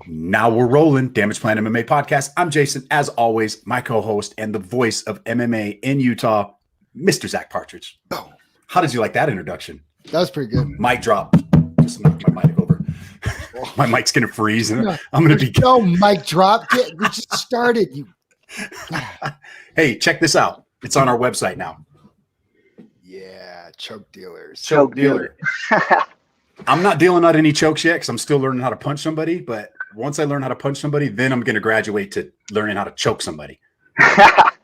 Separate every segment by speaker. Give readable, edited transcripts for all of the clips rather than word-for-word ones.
Speaker 1: Now we're rolling. Damage Plan MMA podcast. I'm Jason, as always, my co-host and the voice of MMA in Utah, Mr. Zac Partridge. Oh, how did you like that introduction?
Speaker 2: That was pretty good.
Speaker 1: Mic drop. Just knocked my mic over. My mic's gonna freeze, and I'm gonna be
Speaker 2: no mic drop. We just started. You.
Speaker 1: Hey, check this out. It's on our website now.
Speaker 2: Yeah, choke dealers.
Speaker 1: Choke dealer. I'm not dealing out any chokes yet because I'm still learning how to punch somebody. But once I learn how to punch somebody, then I'm going to graduate to learning how to choke somebody.
Speaker 3: That's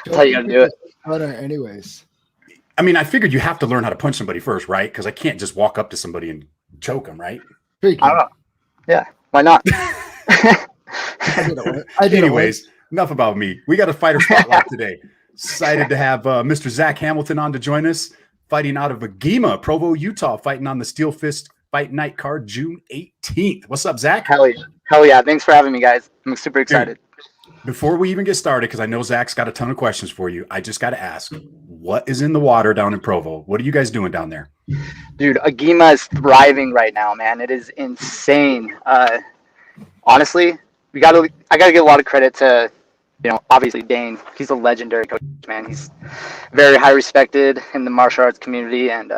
Speaker 3: how you got to do it.
Speaker 2: Anyways.
Speaker 1: I mean, I figured you have to learn how to punch somebody first, right? Because I can't just walk up to somebody and choke them, right?
Speaker 3: I don't know. Yeah, why not?
Speaker 1: Anyways, enough about me. We got a fighter spotlight today. Excited to have Mr. Zac Hamilton on to join us. Fighting out of EGBAR, Provo, Utah, fighting on the SteelFist Fight Night card June 18th. What's up, Zac?
Speaker 3: Hell yeah. Thanks for having me, guys. I'm super excited.
Speaker 1: Dude, before we even get started, because I know Zac's got a ton of questions for you, I just got to ask, what is in the water down in Provo? What are you guys doing down there?
Speaker 3: Dude, EGBAR is thriving right now, man. It is insane. Honestly, I got to give a lot of credit to, obviously Dane. He's a legendary coach, man. He's very high respected in the martial arts community, and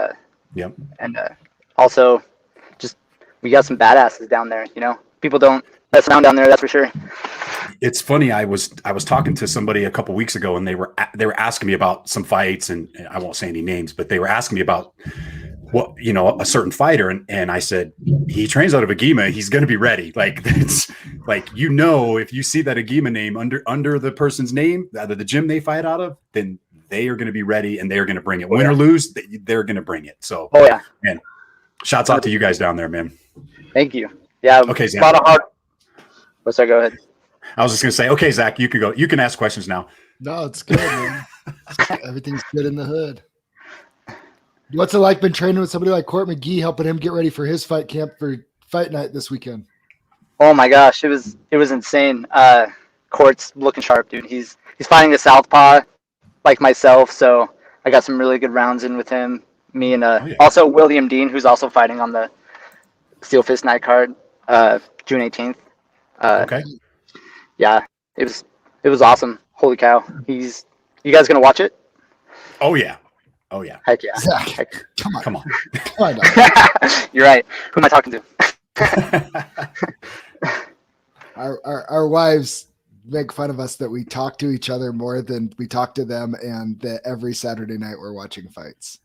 Speaker 3: also just we got some badasses down there. People don't mess around down there, that's for sure.
Speaker 1: It's funny. I was talking to somebody a couple weeks ago, and they were asking me about some fights, and I won't say any names, but they were asking me about what a certain fighter, and I said he trains out of EGBAR. He's going to be ready. Like it's like if you see that EGBAR name under the person's name, the gym they fight out of, then they are going to be ready and they are going to bring it. Win or lose, they're going to bring it. So, man, shouts out to you guys down there, man.
Speaker 3: Thank you. Yeah.
Speaker 1: Okay,
Speaker 3: Zac. A lot of hard. What's that? Go ahead.
Speaker 1: I was just going to say, okay, Zac, you can go. You can ask questions now.
Speaker 2: No, it's good, man. Everything's good in the hood. What's it like been training with somebody like Court McGee, helping him get ready for his fight camp for fight night this weekend?
Speaker 3: Oh my gosh, it was insane. Court's looking sharp, dude. He's fighting a southpaw like myself, so I got some really good rounds in with him. Me and also William Dean, who's also fighting on the SteelFist Night card, June 18th.
Speaker 1: Okay.
Speaker 3: Yeah, it was awesome. Holy cow. You guys gonna watch it?
Speaker 1: Oh yeah.
Speaker 3: Heck yeah.
Speaker 2: Zac, come on.
Speaker 3: You're right. Who am I talking to?
Speaker 2: Our wives make fun of us that we talk to each other more than we talk to them, and that every Saturday night we're watching fights.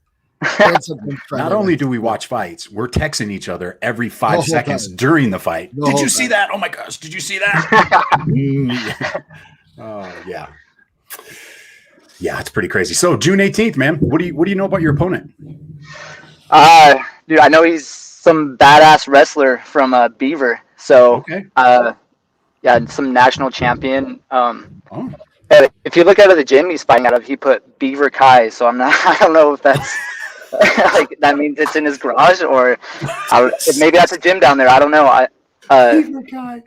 Speaker 1: Not only do we watch fights, we're texting each other every 5 seconds during the fight. Did you see that? Oh my gosh, did you see that? Oh yeah. Yeah, it's pretty crazy. So June 18th, man. What do you know about your opponent?
Speaker 3: Dude, I know he's some badass wrestler from Beaver. So some national champion. If you look out of the gym he's fighting out of, he put Beaver Kai. So I don't know if that's like that means it's in his garage or maybe that's a gym down there. I don't know.
Speaker 1: Beaver Kai.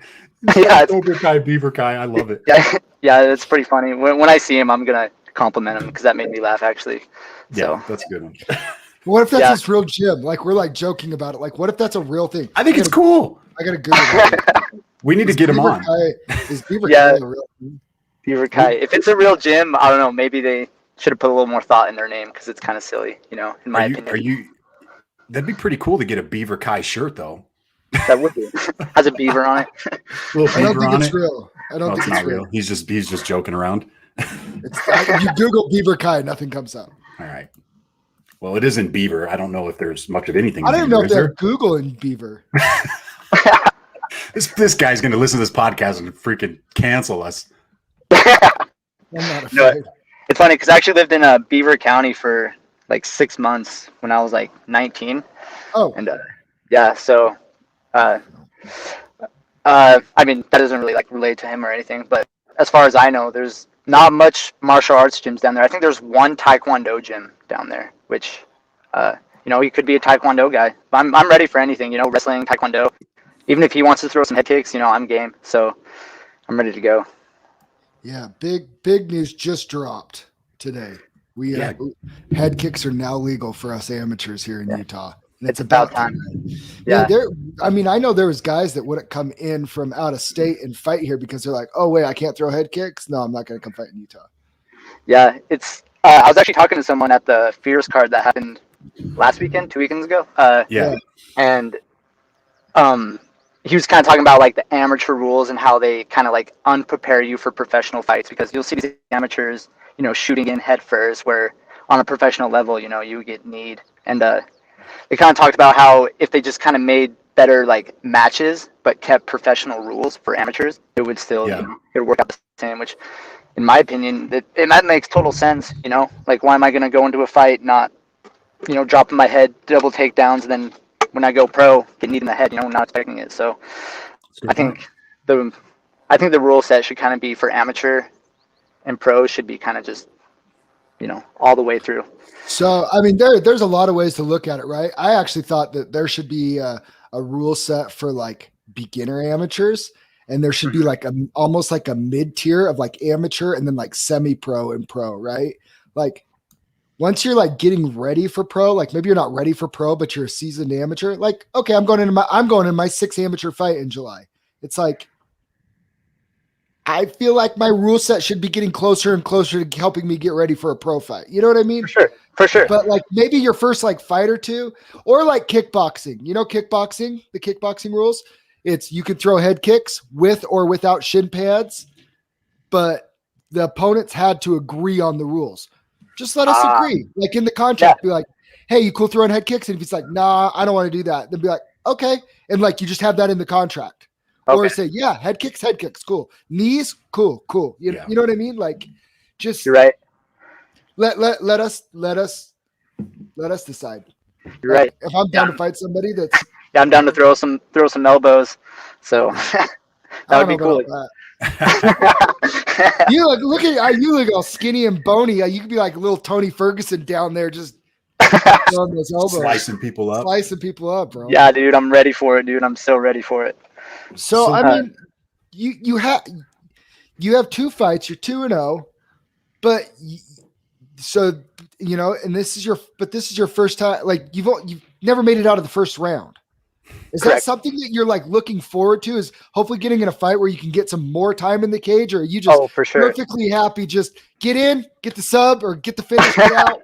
Speaker 1: Yeah, Beaver Kai. I love it.
Speaker 3: Yeah, it's pretty funny. When I see him, I'm gonna compliment him because that made me laugh actually.
Speaker 1: Yeah, that's a good one.
Speaker 2: What if that's his real gym? Like we're like joking about it. Like what if that's a real thing?
Speaker 1: I think it's cool.
Speaker 2: I gotta Google it.
Speaker 1: We need to get him on.
Speaker 2: Is Beaver Kai a real thing?
Speaker 3: Beaver Kai. If it's a real gym, I don't know. Maybe they should have put a little more thought in their name because it's kind of silly, in my opinion.
Speaker 1: That'd be pretty cool to get a Beaver Kai shirt though.
Speaker 3: That would be. Has a beaver on it.
Speaker 2: I don't think it's real. I don't think it's real.
Speaker 1: He's just joking around.
Speaker 2: You Google Beaver Kai, nothing comes up.
Speaker 1: All right. Well, it isn't Beaver. I don't know if there's much of anything.
Speaker 2: I don't even know if they're Google in Beaver.
Speaker 1: This guy's going to listen to this podcast and freaking cancel us.
Speaker 2: I'm not afraid.
Speaker 3: It's funny because I actually lived in Beaver County for like 6 months when I was like 19.
Speaker 2: Oh.
Speaker 3: And so I mean that doesn't really like relate to him or anything, but as far as I know, there's not much martial arts gyms down there. I think there's one Taekwondo gym down there, which he could be a Taekwondo guy. I'm ready for anything, wrestling, Taekwondo. Even if he wants to throw some head kicks, I'm game. So I'm ready to go.
Speaker 2: Yeah, big news just dropped today. Head kicks are now legal for us amateurs here in Utah.
Speaker 3: It's about time.
Speaker 2: Yeah. I mean, I know there was guys that wouldn't come in from out of state and fight here because they're like, oh wait, I can't throw head kicks. No, I'm not going to come fight in Utah.
Speaker 3: Yeah, it's. I was actually talking to someone at the Fierce card that happened last weekend, 2 weekends ago. And he was kind of talking about like the amateur rules and how they kind of like unprepare you for professional fights, because you'll see these amateurs, you know, shooting in head first, where on a professional level, you know, you get kneed. And they kind of talked about how if they just kind of made better like matches but kept professional rules for amateurs, it would still you know, it would work out the same, which in my opinion that makes total sense. You know, like, why am I going to go into a fight not, you know, dropping my head, double takedowns, and then when I go pro get kneed in the head, you know, not expecting it. So I think the rule set should kind of be for amateur and pro should be kind of just, you know, all the way through.
Speaker 2: So, I mean, there's a lot of ways to look at it, right? I actually thought that there should be a rule set for like beginner amateurs, and there should be like almost like a mid tier of like amateur and then like semi-pro and pro, right? Like once you're like getting ready for pro, like maybe you're not ready for pro, but you're a seasoned amateur. Like, okay, I'm going in my 6th amateur fight in July. It's like, I feel like my rule set should be getting closer and closer to helping me get ready for a pro fight. You know what I mean?
Speaker 3: For sure.
Speaker 2: But like maybe your first like fight or two, or like kickboxing, you know, the kickboxing rules, it's you can throw head kicks with or without shin pads, but the opponents had to agree on the rules. Just let us agree. Like in the contract, be like, hey, you cool throwing head kicks? And if he's like, nah, I don't want to do that, then be like, okay. And like, you just have that in the contract. Or say, yeah, head kicks, cool. Knees, cool. You know what I mean? Like, just
Speaker 3: you're right.
Speaker 2: Let us decide.
Speaker 3: You're right.
Speaker 2: If I'm down to fight somebody that's
Speaker 3: I'm down to throw some elbows. So that would be cool.
Speaker 2: You look at you look all skinny and bony. You could be like little Tony Ferguson down there, just throwing those elbows,
Speaker 1: slicing people up,
Speaker 2: bro.
Speaker 3: Yeah, dude, I'm ready for it, dude. I'm so ready for it.
Speaker 2: So I mean, you have 2 fights. You're 2-0, but so you know, and this is your first time. Like you've never made it out of the first round. Is
Speaker 3: Correct.
Speaker 2: that something that you're like looking forward to? Is hopefully getting in a fight where you can get some more time in the cage, or are you just
Speaker 3: for sure.
Speaker 2: perfectly happy just get in, get the sub, or get the finish, get out?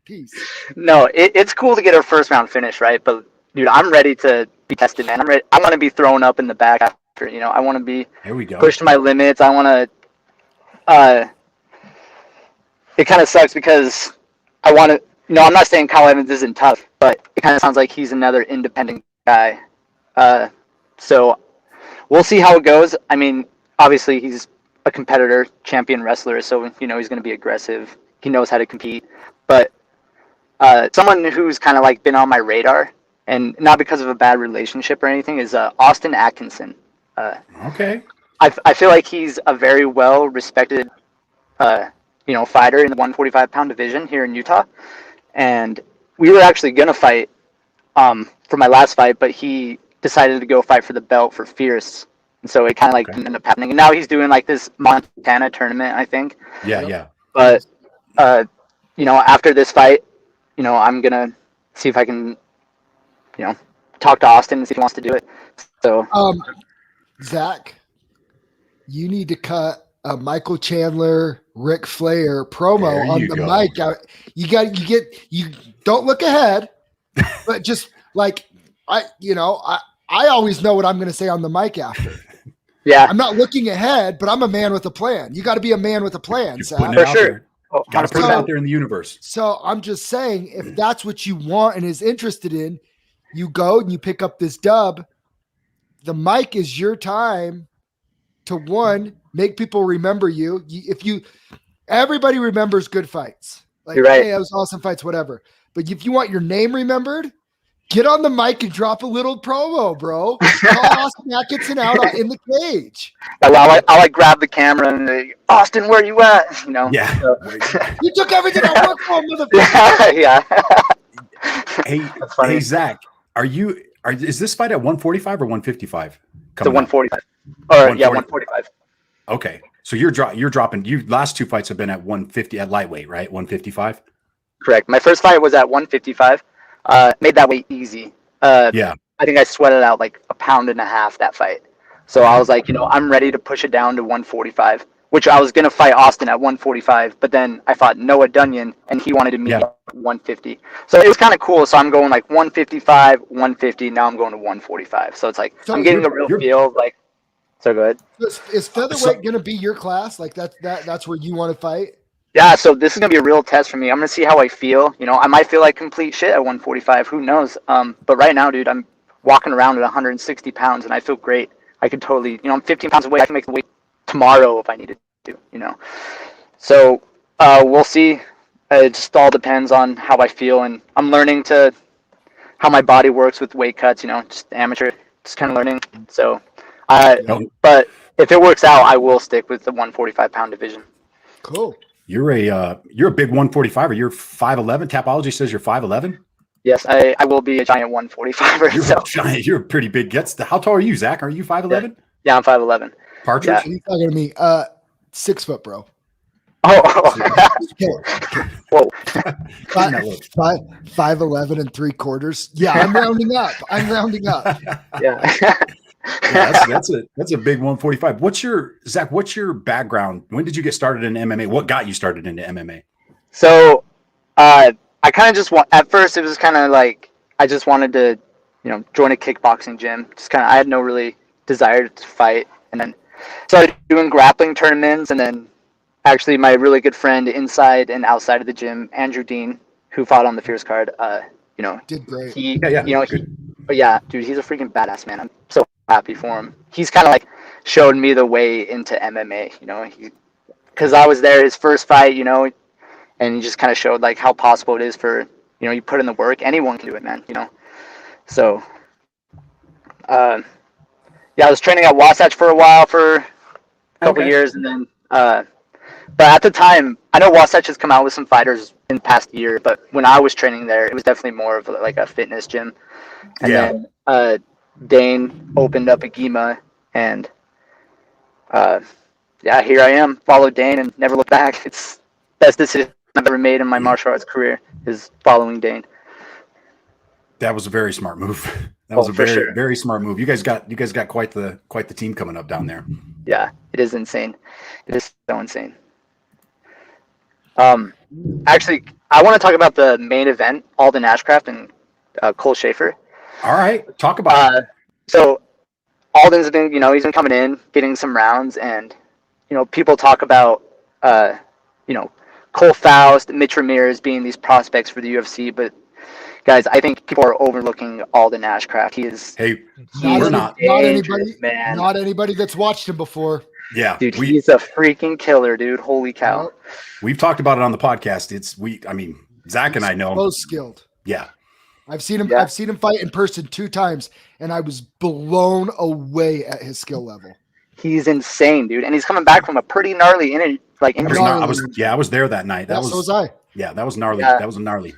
Speaker 2: Peace.
Speaker 3: No, it's cool to get our first round finish, right? But dude, I'm ready to be tested, man. I'm ready. I want to be thrown up in the back after. You know, I want to be pushed to my limits. I want to. It kind of sucks because I want to. You know, I'm not saying Kyle Evans isn't tough, but it kind of sounds like he's another independent guy. So we'll see how it goes. I mean, obviously he's a competitor, champion wrestler, so you know he's going to be aggressive. He knows how to compete, but someone who's kind of like been on my radar, and not because of a bad relationship or anything, is Austin Atkinson.
Speaker 1: Okay.
Speaker 3: I feel like he's a very well respected, you know, fighter in the 145-pound division here in Utah, and we were actually gonna fight for my last fight, but he decided to go fight for the belt for Fierce, and so it kind of like didn't end up happening. And now he's doing like this Montana tournament, I think.
Speaker 1: Yeah.
Speaker 3: But you know, after this fight, you know, I'm gonna see if I can, you know, talk to Austin and see if he wants to do it. So,
Speaker 2: Zach, you need to cut a Michael Chandler, Ric Flair promo on the mic. You don't look ahead, but just like I always know what I'm going to say on the mic after.
Speaker 3: Yeah,
Speaker 2: I'm not looking ahead, but I'm a man with a plan. You got to be a man with a plan, Zach.
Speaker 3: For sure.
Speaker 1: Got to put it out there in the universe.
Speaker 2: So I'm just saying, if that's what you want and is interested in, you go and you pick up this dub. The mic is your time to make people remember you. Everybody remembers good fights. Like,
Speaker 3: you're right.
Speaker 2: Hey, that was awesome fights, whatever. But if you want your name remembered, get on the mic and drop a little promo, bro. Call Austin Atkinson out in the cage.
Speaker 3: I'll grab the camera and say, Austin, where you at? You know.
Speaker 1: Yeah.
Speaker 3: So.
Speaker 2: You took everything I worked for, motherfucker.
Speaker 3: Yeah.
Speaker 1: Hey, Zach, is this fight at 145 or 155?
Speaker 3: The 145. Or 145.
Speaker 1: Okay. So you're dropping. Your last 2 fights have been at 150 at lightweight, right? 155.
Speaker 3: Correct. My first fight was at 155. made that weight easy.
Speaker 1: Yeah.
Speaker 3: I think I sweated out like 1.5 pounds that fight. So I was like, I'm ready to push it down to 145, which I was going to fight Austin at 145, but then I fought Noah Dunyan, and he wanted to meet me at 150. So it was kind of cool. So I'm going like 155, 150. Now I'm going to 145. So it's like I'm getting a real feel. Like, so go ahead.
Speaker 2: Is featherweight going to be your class? Like that's where you want to fight? Yeah.
Speaker 3: So this is going to be a real test for me. I'm going to see how I feel. I might feel like complete shit at 145. Who knows? But right now, dude, I'm walking around at 160 pounds, and I feel great. I could totally, I'm 15 pounds away. I can make the weight tomorrow if I needed to, So we'll see. It just all depends on how I feel, and I'm learning how my body works with weight cuts. Just amateur, just kind of learning. So, but if it works out, I will stick with the 145-pound division.
Speaker 2: Cool.
Speaker 1: You're a big 145er. You're 5'11". Tapology says you're 5'11".
Speaker 3: Yes, I will be a giant 145er.
Speaker 1: You're giant. You're a pretty big. How tall are you, Zach? Are you 5'11"?
Speaker 3: Yeah, I'm 5'11".
Speaker 1: Partridge?
Speaker 2: Yeah. He's talking to me. 6 foot, bro.
Speaker 3: Oh. Whoa.
Speaker 2: 5'11" and 3/4. Yeah, I'm rounding up.
Speaker 3: Yeah.
Speaker 1: That's a big 145. Zach, what's your background? When did you get started in MMA? What got you started into MMA?
Speaker 3: So, I kind of just at first it was kind of like I just wanted to, join a kickboxing gym. I had no really desire to fight, and then started doing grappling tournaments, and then actually my really good friend inside and outside of the gym, Andrew Dean, who fought on the Fierce card,
Speaker 2: did great.
Speaker 3: Yeah, dude, he's a freaking badass, man. I'm so happy for him. He's kind of like showed me the way into MMA, because I was there his first fight, and he just kind of showed like how possible it is for, you put in the work, anyone can do it, man, So, I was training at Wasatch for a while, for a couple years, and then, but at the time, I know Wasatch has come out with some fighters in the past year, but when I was training there, it was definitely more of like a fitness gym. And then Dane opened up a EGBAR, and here I am, followed Dane and never looked back. It's the best decision I've ever made in my martial arts career is following Dane.
Speaker 1: That was a very smart move. That was a very, very smart move. You guys got quite the team coming up down there.
Speaker 3: Yeah, it is insane. It is so insane. Actually, I want to talk about the main event, Alden Ashcraft and Cole Schaefer.
Speaker 1: All right, talk about it.
Speaker 3: So Alden's been, he's been coming in, getting some rounds, and people talk about, Cole Faust, Mitch Ramirez being these prospects for the UFC, but guys, I think people are overlooking Alden Ashcraft.
Speaker 2: Not anybody that's watched him before.
Speaker 1: Yeah,
Speaker 3: dude, he's a freaking killer, dude. Holy cow!
Speaker 1: We've talked about it on the podcast. Zach and I know him.
Speaker 2: Most skilled.
Speaker 1: Yeah,
Speaker 2: I've seen him. Yeah. I've seen him fight in person 2 times, and I was blown away at his skill level.
Speaker 3: He's insane, dude, and he's coming back from a pretty gnarly injury.
Speaker 1: I was there that night.
Speaker 2: So was I.
Speaker 1: Yeah, that was gnarly. Yeah. That was gnarly.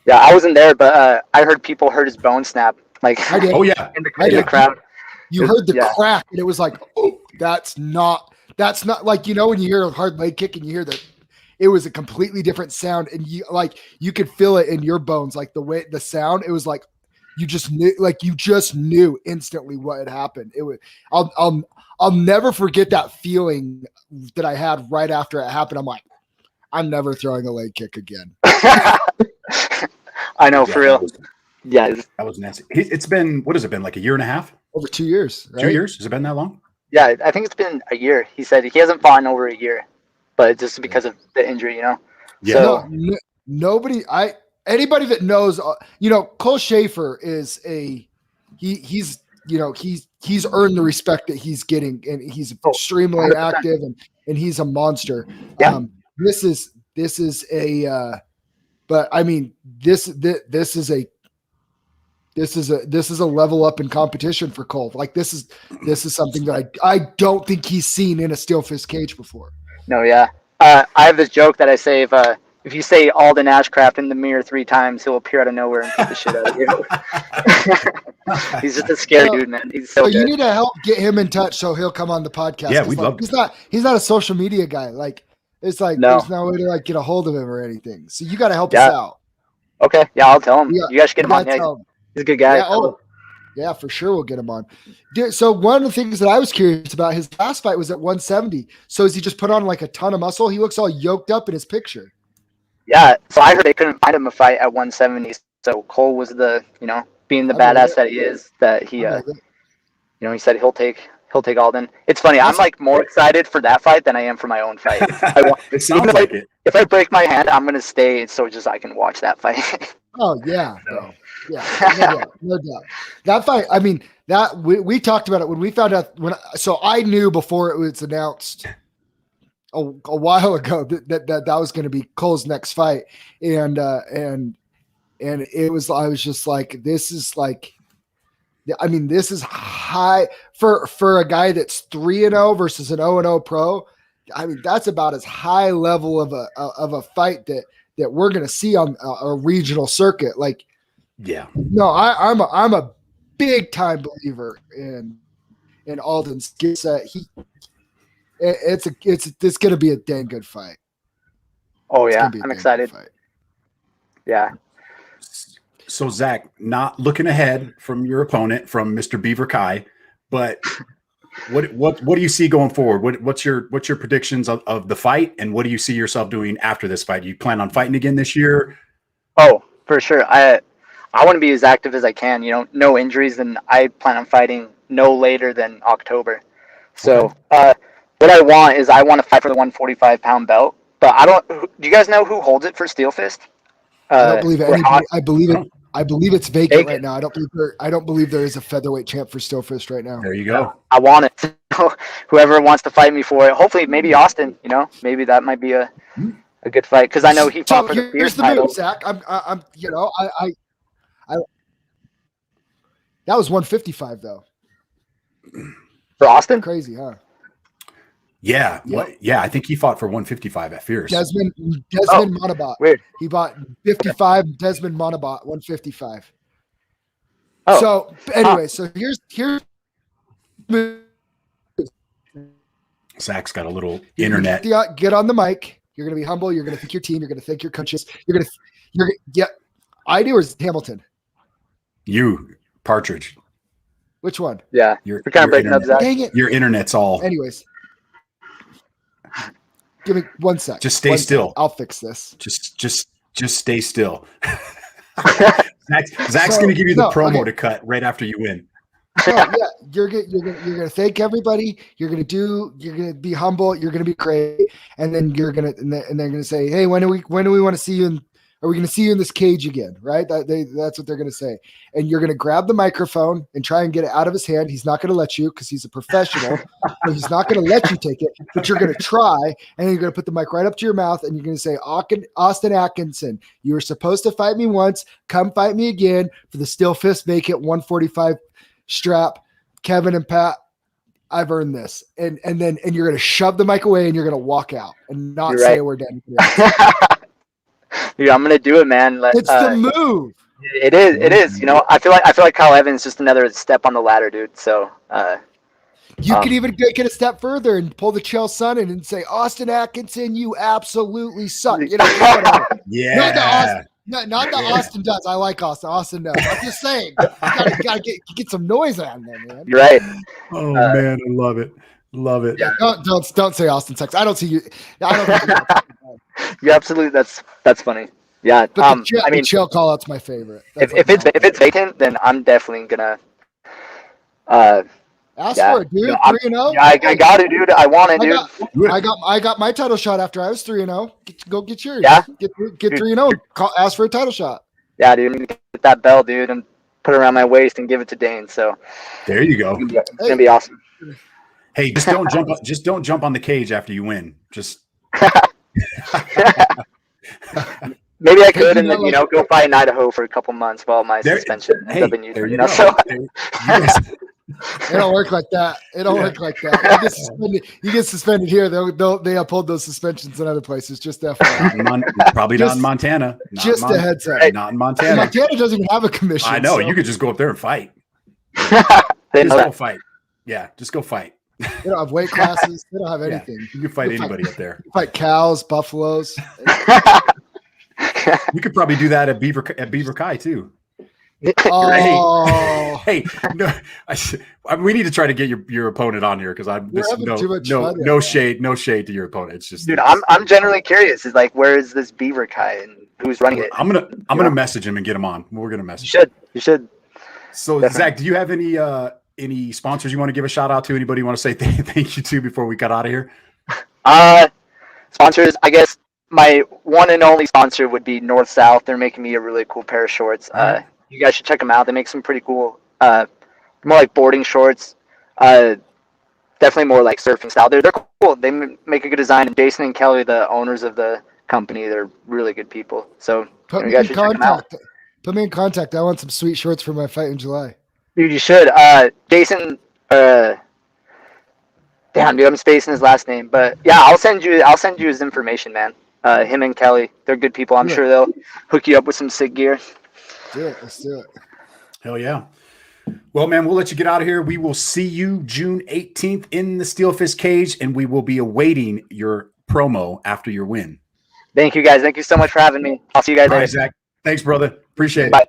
Speaker 3: Yeah, I wasn't there, but I heard people heard his bone snap. Like,
Speaker 2: I did.
Speaker 1: Oh yeah,
Speaker 3: in the crowd.
Speaker 2: You heard the crack, and it was like, oh, that's not like, when you hear a hard leg kick and you hear that, it was a completely different sound, and you could feel it in your bones, like the sound. It was like you just knew instantly what had happened. It was I'll never forget that feeling that I had right after it happened. I'm like, I'm never throwing a leg kick again.
Speaker 3: I know, for real.
Speaker 1: That was nasty. It's been, what has it been, like a year and a half?
Speaker 2: Over 2 years, right?
Speaker 1: 2 years? Has it been that long?
Speaker 3: Yeah, I think it's been a year. He said he hasn't fought in over a year, but just because of the injury,
Speaker 1: Yeah.
Speaker 2: So, anybody that knows, Cole Schaefer is he's earned the respect that he's getting, and he's extremely 100%. Active, and he's a monster.
Speaker 3: Yeah.
Speaker 2: This is a, but I mean, this is a level up in competition for Cole. Like this is something that I don't think he's seen in a SteelFist cage before.
Speaker 3: No, yeah. I have this joke that I say if you say Alden Ashcraft in the mirror 3 times, he'll appear out of nowhere and beat the shit out of you. He's just a scary dude, man. He's so good.
Speaker 2: You need to help get him in touch so he'll come on the podcast.
Speaker 1: Yeah, we'd love
Speaker 2: to. He's not a social media guy. Like, it's like there's no way to like get a hold of him or anything. So you got to help us out.
Speaker 3: Okay, yeah, I'll tell him.
Speaker 2: Yeah,
Speaker 3: You guys should get him on. Yeah, he's a good guy.
Speaker 2: Yeah, yeah, for sure, we'll get him on. Dude, so one of the things that I was curious about, his last fight was at 170. So is he just put on like a ton of muscle? He looks all yoked up in his picture.
Speaker 3: Yeah, so I heard they couldn't find him a fight at 170. So Cole was being the badass that he is, that he he said he'll take Alden. It's funny. I'm like more excited for that fight than I am for my own fight.
Speaker 1: It sounds like it.
Speaker 3: If I break my hand, I'm gonna stay so just I can watch that fight.
Speaker 2: Oh yeah, bro. Yeah, no doubt. That fight. I mean, that we talked about it when we found out. So I knew before it was announced a while ago that was going to be Cole's next fight, and it was. I was just like, this is like. I mean, this is high for a guy that's 3-0 versus an 0-0 pro. I mean, that's about as high level of a fight that we're going to see on a regional circuit. Like,
Speaker 1: yeah,
Speaker 2: no, I'm a big time believer in Alden's skill set. It's going to be a dang good fight.
Speaker 3: Oh yeah, I'm excited. Yeah.
Speaker 1: So Zach, not looking ahead from your opponent, from Mr. Beaver Kai, but what do you see going forward? What's your predictions of the fight, and what do you see yourself doing after this fight? Do you plan on fighting again this year?
Speaker 3: Oh, for sure. I want to be as active as I can. No injuries, and I plan on fighting no later than October. So what I want to fight for the 145-pound belt, but I don't. Do you guys know who holds it for SteelFist?
Speaker 2: I don't believe it. I believe it's vacant right now. I don't believe there is a featherweight champ for SteelFist right now.
Speaker 1: There you go.
Speaker 3: I want it. Whoever wants to fight me for it, hopefully maybe Austin. Maybe that might be a good fight because I know he fought for the Fierce title.
Speaker 2: Move, Zach. I that was 155 though.
Speaker 3: For Austin?
Speaker 2: Crazy, huh?
Speaker 1: Yeah, yeah. I think he fought for 155 at Fierce.
Speaker 2: Desmond Monabot.
Speaker 3: Weird.
Speaker 2: He bought 55. Desmond Monabot 155.
Speaker 3: Oh.
Speaker 2: So anyway, so here's.
Speaker 1: Zach's got a little internet.
Speaker 2: Get on the mic. You're gonna be humble. You're gonna thank your team. You're gonna thank your coaches. You're I do or is Hamilton?
Speaker 1: You, Partridge.
Speaker 2: Which one?
Speaker 3: Yeah, you're kind of breaking up, Zach.
Speaker 2: Dang it.
Speaker 1: Your internet's all.
Speaker 2: Anyways. Give me 1 sec.
Speaker 1: Just stay still.
Speaker 2: I'll fix this.
Speaker 1: Just stay still. Zach's going to give you the promo to cut right after you win.
Speaker 2: Yeah, you're gonna thank everybody. You're gonna be humble. You're gonna be great, and then they're gonna say, "Hey, when do we want to see you? Are we gonna see you in this cage again?" Right? That's what they're gonna say. And you're gonna grab the microphone and try and get it out of his hand. He's not gonna let you because he's a professional. So he's not gonna let you take it, but you're gonna try, and then you're gonna put the mic right up to your mouth, and you're gonna say, "Austin Atkinson, you were supposed to fight me once. Come fight me again for the SteelFist vacant 145 strap. Kevin and Pat, I've earned this." And you're gonna shove the mic away, and you're gonna walk out and not say a word to anybody.
Speaker 3: Dude, I'm gonna do it, man.
Speaker 2: It's the move.
Speaker 3: It is. I feel like Kyle Evans is just another step on the ladder, dude. So
Speaker 2: you could even get a step further and pull the Chael Sonnen and say, "Austin Atkinson, you absolutely suck."
Speaker 1: Yeah.
Speaker 2: Not that Austin does. I like Austin. Austin does. I'm just saying, you gotta get some noise on there, man.
Speaker 3: You're right.
Speaker 1: Oh man, I love it. Love it.
Speaker 2: Yeah, don't say Austin sucks. I don't see you. I don't think
Speaker 3: you're absolutely. That's funny. Yeah.
Speaker 2: But the Chael call out's my favorite.
Speaker 3: If it's vacant, then I'm definitely gonna
Speaker 2: ask for it, dude. 3-0.
Speaker 3: Yeah, I got it, dude. I want it, dude.
Speaker 2: I got my title shot after I was 3-0. Go get yours.
Speaker 3: Yeah.
Speaker 2: Get 3-0. Ask for a title shot.
Speaker 3: Yeah, dude. I'm gonna get that belt, dude, and put it around my waist and give it to Dane. So
Speaker 1: there you go.
Speaker 3: It's gonna be awesome.
Speaker 1: Hey, just don't jump on the cage after you win. Just
Speaker 3: maybe I could, and then go fight in Idaho for a couple months while my suspension ends up in Utah. So
Speaker 2: it don't work like that. It don't work like that. You get suspended here. They uphold those suspensions in other places. Just FYI.
Speaker 1: Probably not in Montana.
Speaker 2: Just a heads up.
Speaker 1: Not in Montana.
Speaker 2: Montana doesn't even have a commission.
Speaker 1: I know.
Speaker 2: So.
Speaker 1: You could just go up there and fight. Go fight. Yeah, just go fight.
Speaker 2: They don't have weight classes. They don't have anything.
Speaker 1: You can fight anybody up there.
Speaker 2: You fight cows, buffaloes.
Speaker 1: We could probably do that at Beaver Kai too.
Speaker 2: Oh,
Speaker 1: hey, no, we need to try to get your opponent on here because no shade to your opponent. It's just,
Speaker 3: dude, I'm generally curious. Is like, where is this Beaver Kai and who's running it?
Speaker 1: I'm gonna message him and get him on. We're gonna message.
Speaker 3: You should.
Speaker 1: So definitely. Zach, do you have any sponsors you want to give a shout out to? Anybody you want to say thank you to before we got out of here?
Speaker 3: Sponsors, I guess my one and only sponsor would be North South. They're making me a really cool pair of shorts. You guys should check them out. They make some pretty cool, more like boarding shorts. Definitely more like surfing style. They're cool. They make a good design. And Jason and Kelly, the owners of the company, they're really good people. So
Speaker 2: put me in contact. I want some sweet shorts for my fight in July.
Speaker 3: Dude, you should. Jason. Damn, dude, I'm spacing his last name, but yeah, I'll send you his information, man. Him and Kelly, they're good people. I'm sure they'll hook you up with some sick gear.
Speaker 2: Let's do it.
Speaker 1: Hell yeah. Well, man, we'll let you get out of here. We will see you June 18th in the SteelFist cage, and we will be awaiting your promo after your win.
Speaker 3: Thank you, guys. Thank you so much for having me. I'll see you guys later.
Speaker 1: Zach. Thanks, brother. Appreciate it.
Speaker 3: Bye.